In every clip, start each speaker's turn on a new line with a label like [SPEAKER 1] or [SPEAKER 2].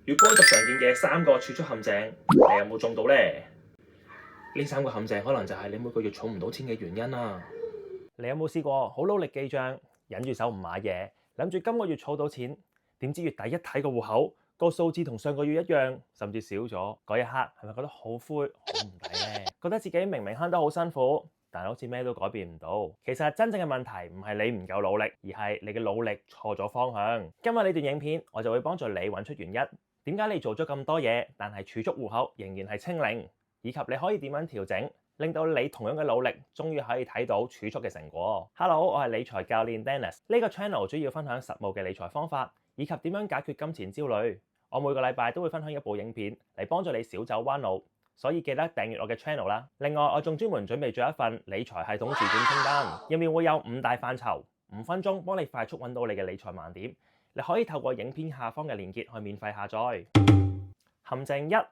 [SPEAKER 1] 月光族常見嘅3個儲蓄陷阱，你有冇中到呢？呢3個陷阱可能就係你每個月儲唔到錢嘅原因啦。你有冇試過好努力記帳，忍住手唔買嘢，諗住今個月儲到錢，點知月底一睇個戶口，個數字同上個月一樣，甚至少咗，嗰一刻係咪覺得好灰、好唔抵呢？覺得自己明明慳得好辛苦，但好似咩都改變唔到。其實真正嘅問題唔係你唔夠努力，而係你嘅努力錯咗方向。今日呢段影片，我就會幫助你揾出原因。點解你做咗咁多嘢，但係儲蓄戶口仍然係清零，以及你可以點樣調整，令到你同樣嘅努力，終於可以睇到儲蓄嘅成果。Hello， 我係理財教練 Dennis。呢個 channel 主要分享實務嘅理財方法，以及點樣解決金錢焦慮。我每個禮拜都會分享一部影片嚟幫助你少走彎路，所以記得訂閱我嘅 channel 啦。另外，我仲專門準備咗一份理財系統自管清單，入面會有5大範疇，5分鐘幫你快速揾到你嘅理財盲點。你可以透過影片下方嘅連結去免費下載。陷阱1：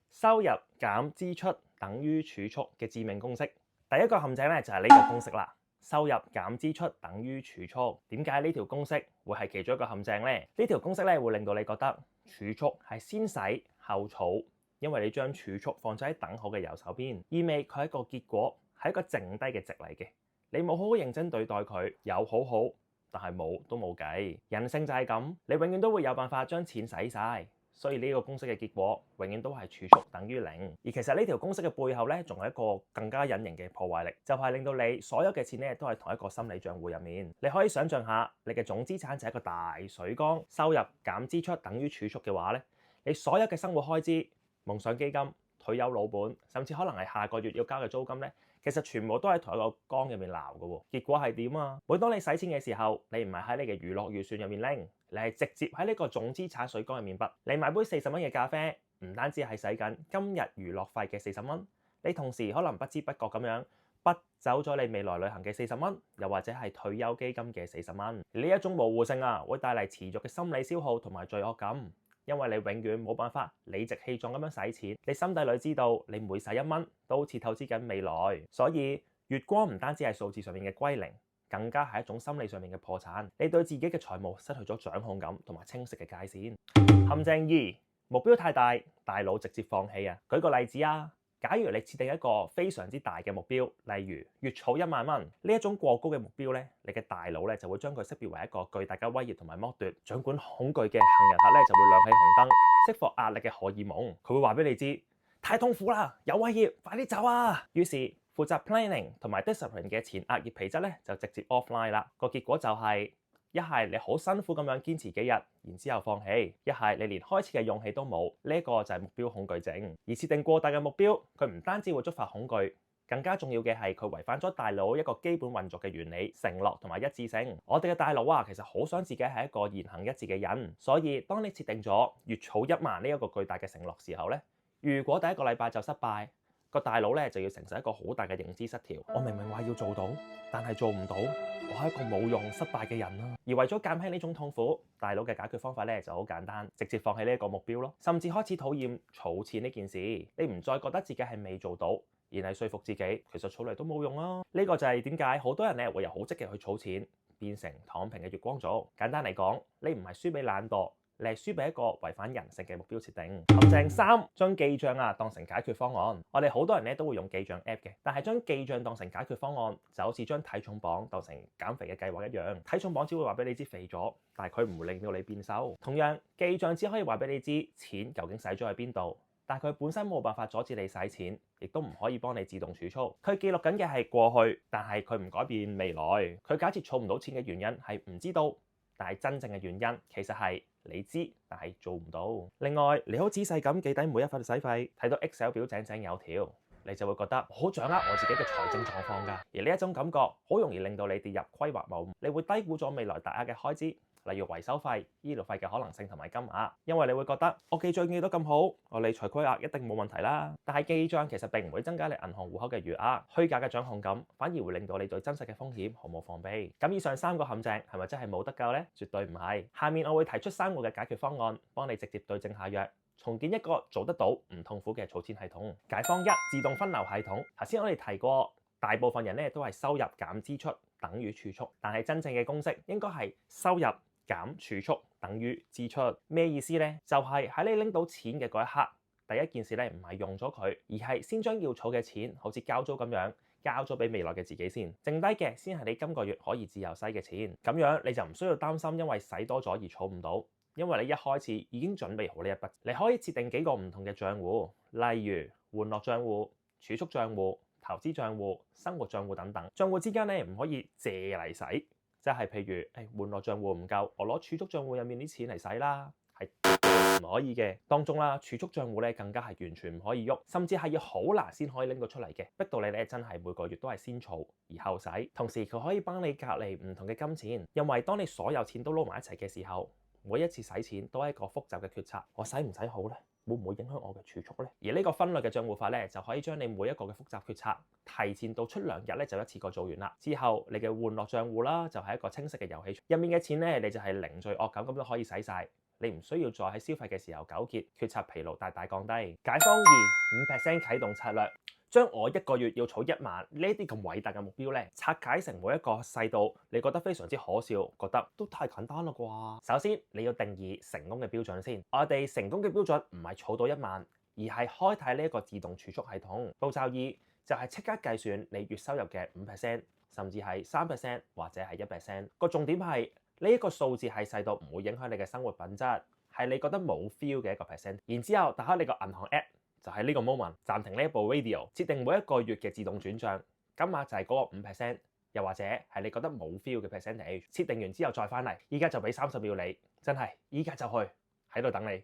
[SPEAKER 1] 收入減支出等於儲蓄嘅致命公式。第一個陷阱咧就係呢個公式啦。收入減支出等於儲蓄。點解呢條公式會係其中一個陷阱呢？呢條公式咧會令到你覺得儲蓄係先使後儲，因為你將儲蓄放咗喺等號嘅右手邊，意味佢係一個結果，係一個剩低嘅值嚟嘅。你冇好好認真對待佢，有好好，但係冇都冇計。人性就係咁，你永遠都會有辦法將錢使晒。所以呢個公式嘅結果永遠都係儲蓄等於零。而其實呢條公式嘅背後咧，仲有一個更加隱形嘅破壞力，就係令到你所有嘅錢咧都係同一個心理賬戶入面。你可以想象下，你嘅總資產就係一個大水缸，收入減支出等於儲蓄嘅話咧，你所有嘅生活開支、夢想基金、退休老本，甚至可能係下個月要交嘅租金咧，其實全部都喺同一個缸入面撈嘅喎。結果係點啊？每當你使錢嘅時候，你唔係喺你嘅娛樂預算入面拎，你係直接喺呢個總資產水缸入面筆。你買杯40蚊嘅咖啡，唔單止係使緊今日娛樂費嘅40蚊，你同時可能不知不覺咁樣筆走咗你未來旅行嘅40蚊，又或者係退休基金嘅40蚊。呢一種模糊性啊，會帶嚟持續嘅心理消耗同埋罪惡感。因為你永遠冇辦法理直氣壯咁樣使錢，你心底裏知道你每使1蚊都好似投資緊未來，所以月光唔單止係數字上面嘅歸零，更加係一種心理上面嘅破產。你對自己嘅財務失去咗掌控感同埋清晰嘅界線。陷阱2：目標太大，大腦直接放棄啊！舉個例子啊。假如你設定一個非常之大嘅目標，例如月儲1萬蚊，呢一種過高嘅目標咧，你嘅大腦咧就會將佢識別為一個巨大嘅威脅同埋剝奪。掌管恐懼嘅杏仁核咧就會亮起紅燈，釋放壓力嘅荷爾蒙，佢會話俾你知太痛苦啦，有威脅，快啲走啊！於是負責 planning 同埋 discipline 嘅前額葉皮質咧就直接 offline 啦。個結果就係一係你好辛苦咁樣堅持幾日，然之後放棄；一係你連開始嘅勇氣都冇。呢一個就係目標恐懼症。而設定過大嘅目標，佢唔單止會觸發恐懼，更加重要嘅係佢違反咗大腦一個基本運作嘅原理——承諾同埋一致性。我哋嘅大腦啊，其實好想自己係一個言行一致嘅人，所以當你設定咗月儲1萬呢一個巨大嘅承諾時候咧，如果第一個禮拜就失敗，個大腦咧就要承受一個好大嘅認知失調。我明明話要做到，但係做唔到，我係一個冇用失敗嘅人啦。而為咗減輕呢種痛苦，大腦嘅解決方法咧就好簡單，直接放棄呢一個目標咯，甚至開始討厭儲錢呢件事。你唔再覺得自己係未做到，而係說服自己其實儲嚟都冇用啦。呢個就係點解好多人咧會由好積極去儲錢，變成躺平嘅月光族。簡單嚟講，你唔係輸俾懶惰，你係輸俾一個違反人性嘅目標設定。陷阱3：將記帳當成解決方案。我哋好多人咧都會用記帳 app 嘅，但係將記帳當成解決方案，就好似將體重磅當成減肥嘅計劃一樣。體重磅只會話俾你知肥咗，但係佢唔會令到你變瘦。同樣，記帳只可以話俾你知錢究竟使咗喺邊度，但係佢本身冇辦法阻止你使錢，亦都唔可以幫你自動儲蓄。佢記錄緊嘅係過去，但係佢唔改變未來。佢假設儲唔到錢嘅原因係唔知道，但係真正嘅原因其實係你知，但係做唔到。另外，你好仔細咁記低每一份使費，睇到 Excel 表井井有條，你就會覺得好掌握我自己嘅財政狀況㗎。而呢一種感覺好容易令到你跌入規劃謬誤，你會低估咗未來大額嘅開支，例如維修費、醫療費嘅可能性同埋金額，因為你會覺得我記帳記得咁好，我理財規劃一定冇問題啦。但係記帳其實並唔會增加你銀行戶口嘅餘額，虛假嘅掌控感反而會令到你對真實嘅風險毫無防備。咁以上3個陷阱係咪真係冇得救呢？絕對唔係。下面我會提出3個嘅解決方案，幫你直接對症下藥，重建一個做得到唔痛苦嘅儲錢系統。解方1：自動分流系統。頭先我哋提過，大部分人咧都係收入減支出等於儲蓄，但係真正嘅公式應該係收入減儲蓄等於支出。咩意思呢？就係喺你拎到錢嘅嗰一刻，第一件事咧唔係用咗佢，而係先將要儲嘅錢，好似交租咁樣，交咗俾未來嘅自己先，剩低嘅先係你今個月可以自由使嘅錢。咁樣你就唔需要擔心因為使多咗而儲唔到，因為你一開始已經準備好呢一筆。你可以設定幾個唔同嘅賬戶，例如玩樂賬戶、儲蓄賬戶、投資賬戶、生活賬戶等等。賬戶之間咧唔可以借嚟使，即係譬如玩樂賬戶唔夠，我攞儲蓄賬戶入面啲錢嚟使啦，係唔可以嘅。當中啦，儲蓄賬戶咧更加係完全唔可以喐，甚至係要好難先可以拎到出嚟嘅，逼到你咧真係每個月都係先儲而後使。同時佢可以幫你隔離唔同嘅金錢，因為當你所有錢都撈埋一齊嘅時候，每一次使錢都係一個複雜嘅決策，我使唔使好呢？會唔會影響我嘅儲蓄呢？而呢個分類嘅賬戶法咧，就可以將你每一個嘅複雜決策提前到出2日咧就一次過做完啦。之後你嘅玩樂賬戶啦，就係一個清晰嘅遊戲，入面嘅錢咧你就係零罪惡感咁都可以使晒，你唔需要再喺消費嘅時候糾結，決策疲勞大大降低。解方2 5% 啟動策略。將我1個月要儲1萬呢啲咁偉大嘅目標咧，拆解成每一個細到你覺得非常之可笑，覺得都太簡單啦啩。首先你要定義成功嘅標準先。我哋成功嘅標準唔係儲到1萬，而係開啟呢一個自動儲蓄系統。步驟2就係即刻計算你月收入嘅5%，甚至係3%或者係1%。個重點係呢一個數字係細到唔會影響你嘅生活品質，係你覺得冇 feel 嘅一個 percent。然之後打開你個銀行 app。就喺呢個 moment 暫停呢一部 video，設定每一個月嘅自動轉賬，金額就係嗰個5%，又或者係你覺得冇 feel 嘅 percentage。設定完之後再翻嚟，依家就俾30秒你，真係依家就去喺度等你。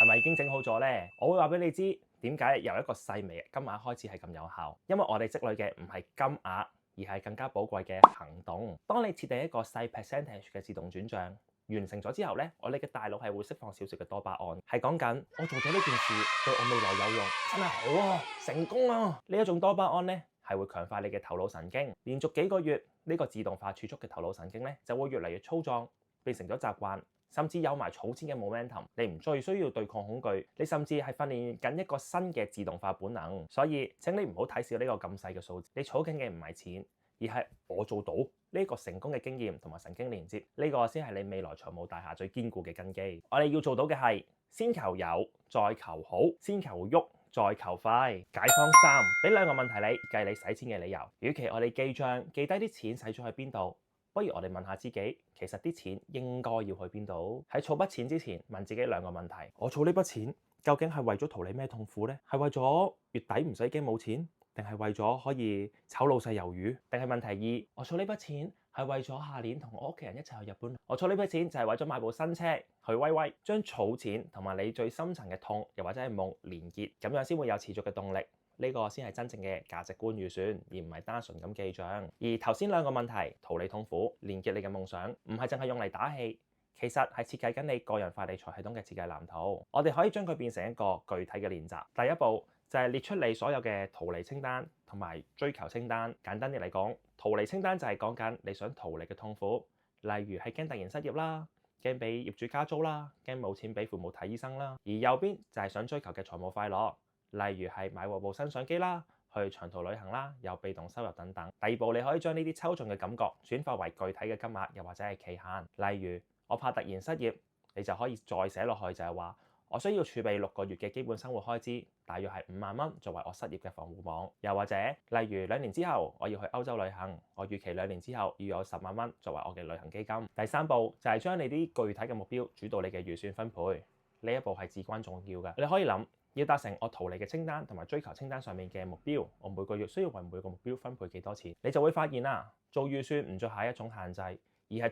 [SPEAKER 1] 係咪已經整好咗呢？我會話俾你知點解由一個細微嘅金額開始係咁有效，因為我哋積累嘅唔係金額，而係更加寶貴嘅行動。當你設定一個細 percentage 嘅自動轉賬完成咗之後呢，我哋嘅大腦係會釋放少少嘅多巴胺，係講緊我做咗呢件事對我未來有用，真係好啊，成功啊！呢一種多巴胺呢係會強化你嘅頭腦神經，連續幾個月呢個自動化儲蓄嘅頭腦神經呢就會越嚟越粗壯，變成咗習慣。甚至有埋儲錢嘅 momentum，你唔再需要對抗恐懼，你甚至係訓練緊一個新嘅自動化本能。所以請你唔好睇小呢個咁細嘅數字，你儲緊嘅唔係錢，而係我做到呢個成功嘅經驗同埋神經連接，呢個先係你未來財務大廈最堅固嘅根基。我哋要做到嘅係先求有，再求好，先求喐，再求快。解方3，俾2個問題你計你使錢嘅理由。與其我哋記帳記低啲錢使咗去邊度，不如我哋問下自己，其實啲錢應該要去邊度？喺儲筆錢之前，問自己2個問題：我儲呢筆錢究竟係為咗逃離咩痛苦呢？係為咗月底唔使驚冇錢，定係為咗可以炒老細魷魚？定係問題2：我儲呢筆錢係為咗下年同我屋企人一齊去日本？我儲呢筆錢就係為咗買部新車去威威。將儲錢同埋你最深層嘅痛，又或者係夢連結，咁樣先會有持續嘅動力。呢個先係真正嘅價值觀預算，而唔係單純咁記帳。而頭先2個問題，逃離痛苦、連結你嘅夢想，唔係淨係用嚟打氣，其實係設計緊你個人化理財系統嘅設計藍圖。我哋可以將佢變成一個具體嘅練習。第一步就係列出你所有嘅逃離清單同埋追求清單。簡單啲嚟講，逃離清單就係講緊你想逃離嘅痛苦，例如係驚突然失業啦，驚俾業主加租啦，驚冇錢俾父母睇醫生啦。而右邊就係想追求嘅財務快樂。例如係買部新相機啦，去長途旅行啦，有被動收入等等。第2步你可以將呢啲抽象嘅感覺轉化為具體嘅金額，又或者係期限。例如我怕突然失業，你就可以再寫落去，就係話我需要儲備6個月嘅基本生活開支，大約係5萬蚊作為我失業嘅防護網。又或者例如2年之後我要去歐洲旅行，我預期2年之後要有10萬蚊作為我嘅旅行基金。第3步就係將你啲具體嘅目標主導你嘅預算分配，呢一步係至關重要嘅。你可以諗，要達成我逃離嘅清單同埋追求清單上面嘅目標，我每個月需要為每個目標分配幾多錢？你就會發現啦，做預算唔再係一種限制，而係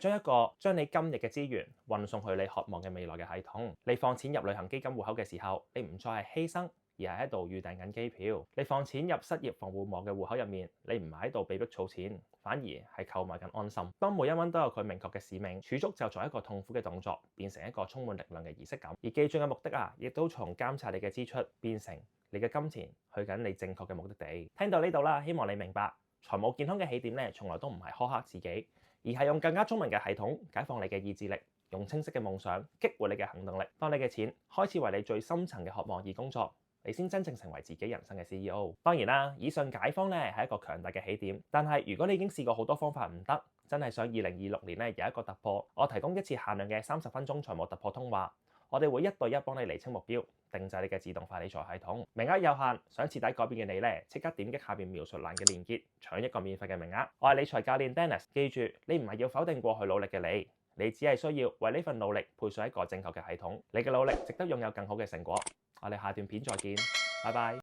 [SPEAKER 1] 將你今日嘅資源運送去你渴望嘅未來嘅系統。你放錢入旅行基金戶口嘅時候，你唔再係犧牲，而係喺度預訂緊機票。你放錢入失業防護網嘅戶口入面，你唔係喺度被迫儲錢，反而係購買緊安心。當每一蚊都有佢明確嘅使命，儲蓄就從一個痛苦嘅動作變成一個充滿力量嘅儀式感。而記賬嘅目的亦都從監察你嘅支出變成你嘅金錢去緊你正確嘅目的地。聽到呢度啦，希望你明白，財務健康嘅起點咧，從來都唔係苛刻自己，而係用更加聰明嘅系統解放你嘅意志力，用清晰嘅夢想激活你嘅行動力。當你嘅錢開始為你最深層嘅渴望而工作，你先真正成為自己人生嘅 CEO。當然啦，以上解方咧係一個強大嘅起點，但係如果你已經試過好多方法唔得，真係想2026年咧有一個突破，我提供一次限量嘅30分鐘財務突破通話。我哋會1對1幫你釐清目標，定製你嘅自動化理財系統。名額有限，想徹底改變嘅你咧，即刻點擊下邊描述欄嘅鏈接，搶一個免費嘅名額。我係理財教練 Dennis， 記住你唔係要否定過去努力嘅你只係需要為呢份努力配上一個正確嘅系統。你嘅努力值得擁有更好嘅成果。我哋下段片再見，拜拜。